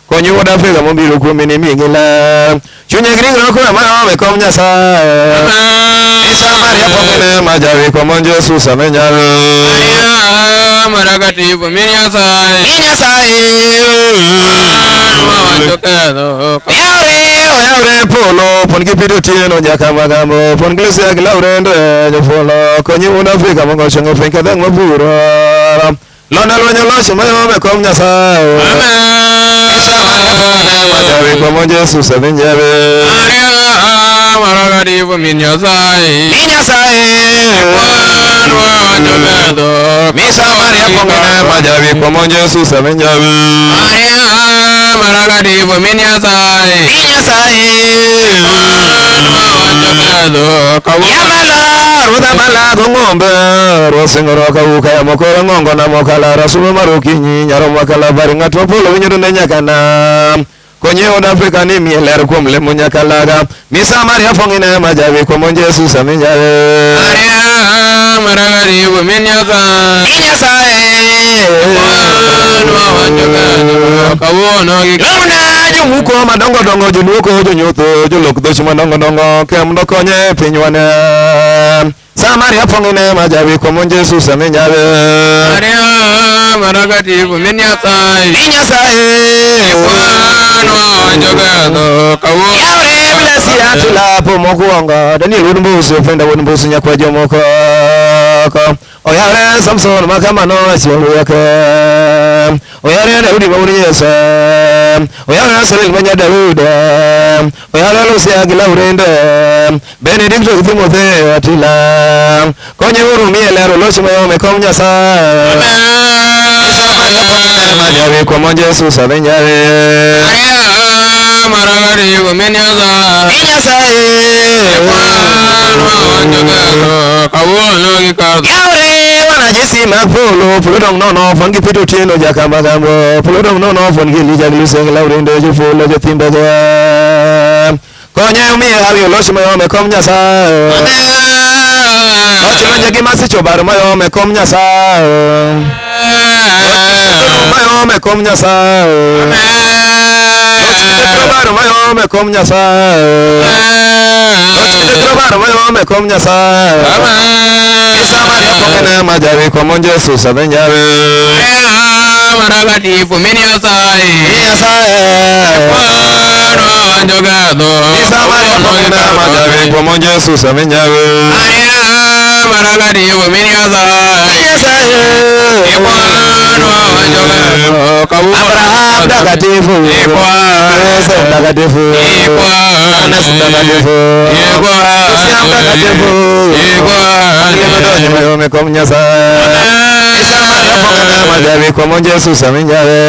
konyo oda Afrika mombiro kuomene mingela chunye gringo ko ma me kom nyasa Isa Maria pongene majawi ko monjo Jesus amenyawe maragaribu minyasai Yaure polo pon gipido tieno nyaka magambo pon glese ag laurendo jo polo konyo una Afrika mongo chongo penka dang maburo lona lonyo loche mayo me kom nyasa majawi ko monjo Jesus amenyawe maragaribu minyasai Misa Maria pongene majawi ko monjo Jesus amenyawe maragaribu minyasai Ruda bala gongombe rosingoro ka uka ya mokora ngongo na mokala rasulu marukinyi nyaro makala baringa topolo winyodo nyakana konye oda Afrika ni mieler kuom lemo nyakalaga Misa Maria fongine majawi ko monjo Jesus amenyawe maragaribu minyasai Muko madongo dongo joluoko jonyotho jolok dhoch madongo dongo kem dokonye pinywane Samaria pongine majawi ko monjo Jesus amenyawe maragaribu minyasai Yaure blesi atula po mokuongo Daniel Wodmbusu fenda Wodmbusu nyakwa jomoko Oyare Samson makamano asiolu yake Oyare Daudi mawuri Yesu Oyare Samuel manya Daudi Oyare Lucia Gilaurende Benedicto Timotheo atila Konye uru mielero lochi mayo mekom nyasa Majawi kwa monjo Jesus amenyawe maragaribu minyasai Yaure wana jesi makpolo Pulodong nono fongi pito tieno jaka magambo Pulodong nono fongi lija gluseng laurende jufolo jotimbaga Konye umie hawi oloshi mayo mekom nyasa Ochi manje gimasi chobaru mayo mekom nyasa Mayo mekom nyasa Trobaru mayo mekom nyasa Trobaru mayo mekom nyasa Isa Maria pongene majawi ko monjo Jesus amenyawe maragaribu minyasai Isa Maria pongene majawi ko monjo Jesus amenyawe maragaribu minyasai Abraham takatifu Yesu takatifu Anas takatifu Usiam takatifu Aliyemedoji mekom nyasa Isa Maria pongene majawi ko monjo Jesus amenyawe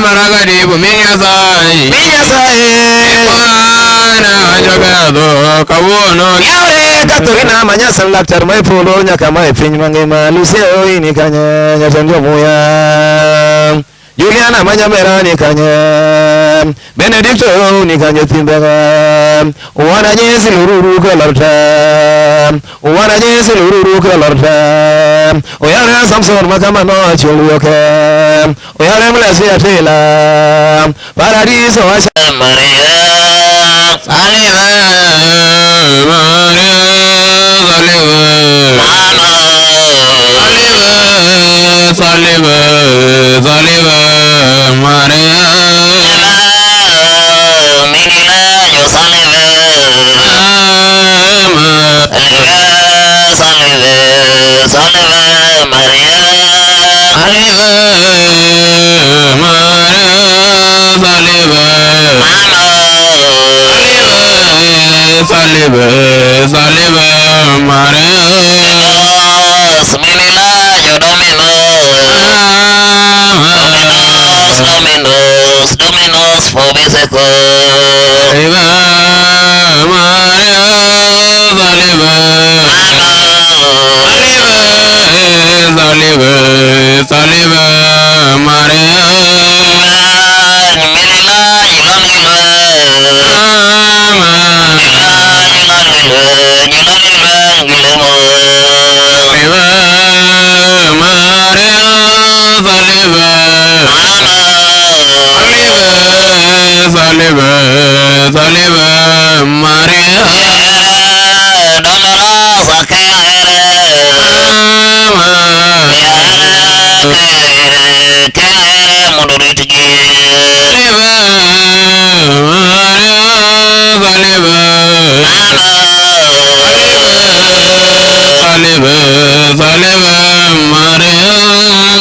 maragaribu minyasai Yaure Katorina manyasa laktar maipolo nyaka maipiny mangima Lucia oini kanya nyatonjo muya Juliana manyamera ni kanya Benedicto ni kanya timbega Wana nyesi lururu kalorta Oyare Samson makamano achuluyoke Oyare mlesi atila Paradiso washa Maria Saliva Saleva Maria Doloro sakere kere munduritigi Saleva Maria Saleva Saleva Saleva Maria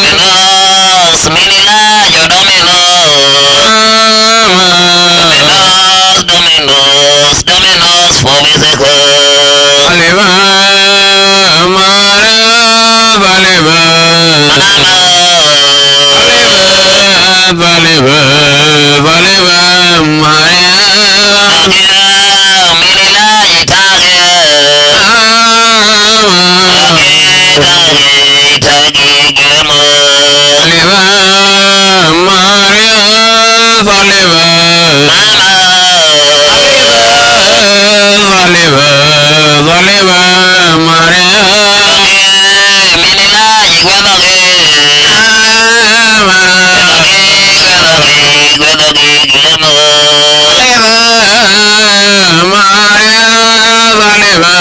Menos minila yo Dominos fobiseko Saleva Maria Saleva Saleva Saleva Maria minila itage itage gemo Saleva Maria Saleva Saleva Saleva Maria minila igwedoge igwedoge gemo Maria Saleva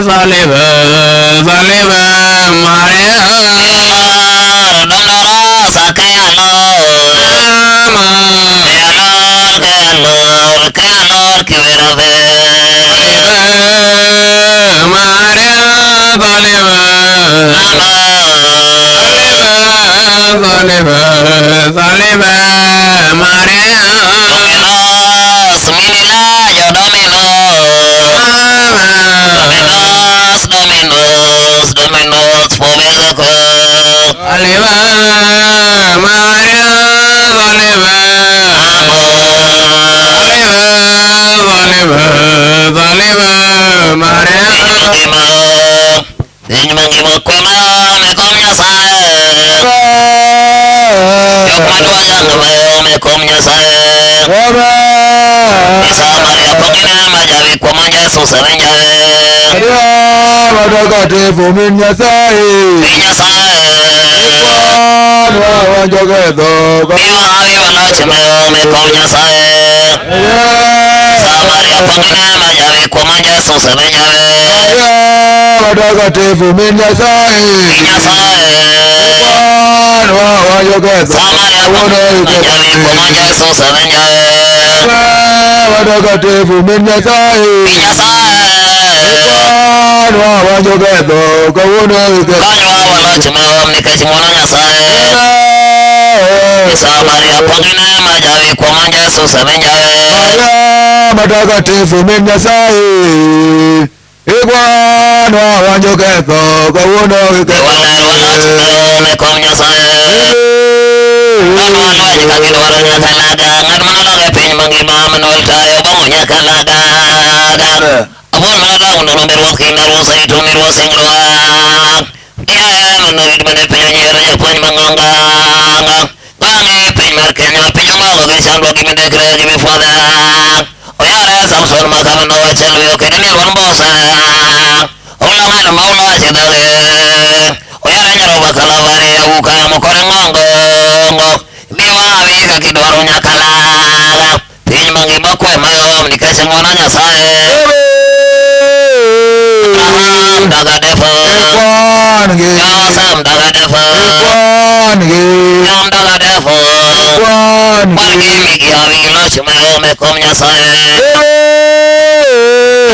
Saleva Saleva Maria doloro sakayalo calor que verave Maria Saleva Saleva Saleva Maria Dominos minila yo Dominos fobiseko Saleva Maria Saleva Saleva Saleva Maria Mangimo kwema me komnya sae Yok madwa me komnya sae Isa Maria pokina majavi kwa manja susavenja Watakatifu minya sahi Vinya sae wanjogedo Miwa hawi walochime me komnya sae Isa Maria pokina majavi kwa manja susavenja watakatifu minya sahi Vinya sae wanjogedo Isa Maria pokina majavi kwa manja susavenja watakatifu minya sahi Vinya sae wanjogedo kawuno Kanywa walochime nikachimona nyasae Isa Maria pokina majavi kwa manja susavenja matakatifu minya sahi igwanwa wanjogedo kawuno Walai walochime mekomnya sae Nolwaji kakidwaro nyakalaga Ngad manologe piny mangima manol tayo bongo nyakalaga Abon manada undono mirwas kinda rusa itu mirwas ingruak Iya manoid mane piny nyero nyapuany mangonga Gangi piny mar Kenya piny malo gishan bogi mindekre gibi fwada Oyare Samson makamano wachelwi okene nirwan bosa Ula ngana maula wachidage Oyare nyaroba kalawari awuka mokore ngongo Biwa wika kidwaro nyakalaga Piny mangima kwe mayom nikech ng'wana nyasaye Abraham daga defo Joseph daga defo Nyom daga defo Margi migi hawi loch mayom ekom nyasaye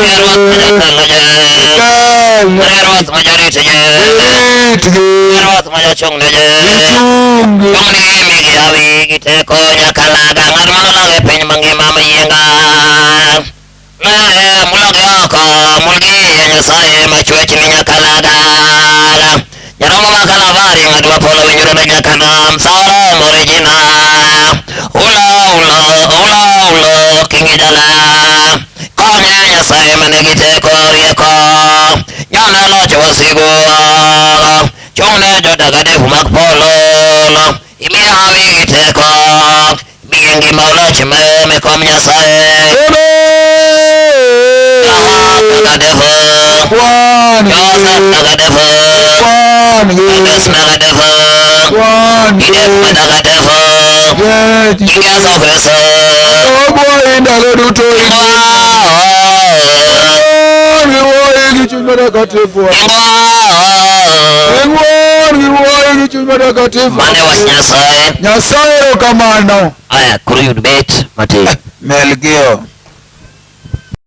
Nerwat majakaloje Nerwat majaritje Nerwat majachungleje Chungni migi hawi giteko nyakalaga Ngad manologe piny mangima mayienga Mulage oko mulgi nyasaye machwech ni nyakalaga Nyaromo makalavari ngadwa polo winjuro nyakanam Solo moregina Ulo kingi jala Konye nyasaye manegiteko rieko Nyone locho wasigo Chungne jodaga defu makpolo Imi hawi giteko Bigengi maulochi me kom nyasaye Nagadefo Joseph Nagadefo Ades Nagadefo Idef Nagadefo Ingezo kweso Obo indalo duto Ngiwoyi chunyakatifu Ngiwoyi chunyakatifu Mane wa Nyasaye Nyasaye kamano aya kuri yudbet mati Melgio